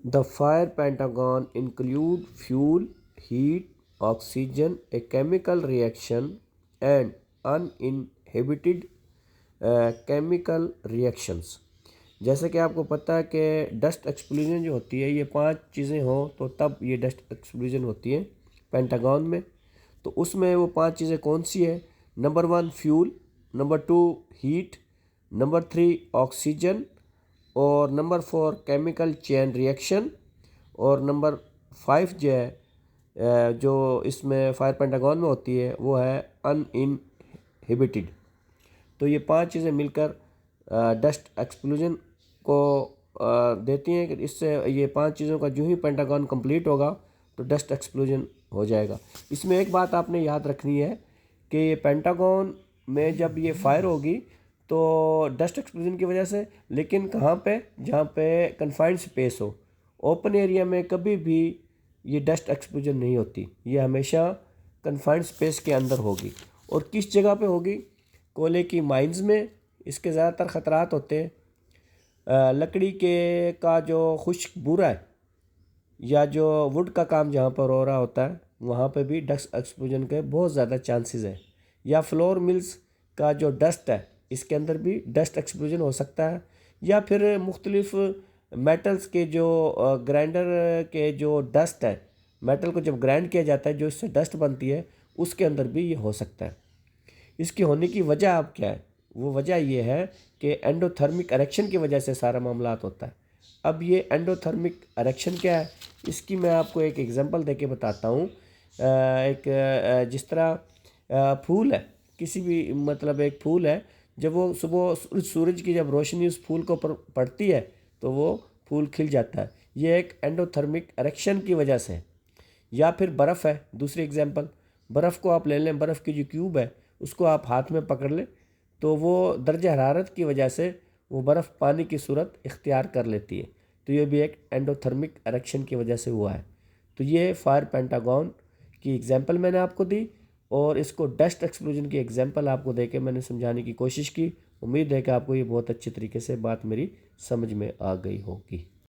The fire pentagon include fuel, heat, oxygen, a chemical reaction and uninhibited chemical reactions। जैसे कि आपको पता है कि डस्ट एक्सप्लोजन जो होती है ये 5 चीज़ें हो तो तब ये डस्ट एक्सप्लोजन होती है पेंटागन में। तो उसमें वो 5 चीज़ें कौन सी है? Number 1 fuel, number 2 heat, number 3 oxygen और नंबर 4 केमिकल चेन रिएक्शन और नंबर 5 जो है जो इसमें फायर पेंटागन में होती है वो है अनइनहिबिटेड। तो ये 5 चीज़ें मिलकर डस्ट एक्सप्लोजन को देती हैं कि इससे ये 5 चीज़ों का जो ही पेंटागन कंप्लीट होगा तो डस्ट एक्सप्लोजन हो जाएगा। इसमें एक बात आपने याद रखनी है कि ये पेंटागन में जब ये फायर होगी तो डस्ट एक्सप्लोजन की वजह से, लेकिन कहाँ पे? जहाँ पे कन्फाइंड स्पेस हो। ओपन एरिया में कभी भी ये डस्ट एक्सप्लोजन नहीं होती, ये हमेशा कन्फाइंड स्पेस के अंदर होगी। और किस जगह पे होगी? कोयले की माइंस में इसके ज़्यादातर ख़तरात होते हैं। लकड़ी के का जो खुश्क बूरा है या जो वुड का काम जहाँ पर हो रहा होता है वहाँ पे भी डस्ट एक्सप्लोजन के बहुत ज़्यादा चांसेस हैं। या फ्लोर मिल्स का जो डस्ट है इसके अंदर भी डस्ट एक्सप्लोजन हो सकता है। या फिर मुख्तलिफ मेटल्स के जो ग्राइंडर के जो डस्ट है, मेटल को जब ग्राइंड किया जाता है जो इससे डस्ट बनती है उसके अंदर भी ये हो सकता है। इसकी होने की वजह अब क्या है? वो वजह ये है कि एंडोथर्मिक इरेक्शन की वजह से सारा मामलात होता है। अब ये एंडोथर्मिक इरेक्शन क्या है इसकी मैं आपको एक एग्जांपल देके बताता हूँ। जिस तरह फूल है, किसी भी मतलब एक फूल है, जब वो सुबह सूरज की जब रोशनी उस फूल को पड़ती है तो वो फूल खिल जाता है। ये एक एंडोथर्मिक इरेक्शन की वजह से है। या फिर बर्फ़ है, दूसरी एग्जांपल, बर्फ़ को आप ले लें, बर्फ़ की जो क्यूब है उसको आप हाथ में पकड़ लें तो वो दर्जा हरारत की वजह से वो बर्फ़ पानी की सूरत इख्तियार कर लेती है। तो ये भी एक एंडोथर्मिक इरेक्शन की वजह से हुआ है। तो ये फायर पेंटागन की एग्जांपल मैंने आपको दी और इसको डस्ट एक्सप्लोजन की एग्जांपल आपको देके मैंने समझाने की कोशिश की। उम्मीद है कि आपको ये बहुत अच्छे तरीके से बात मेरी समझ में आ गई होगी।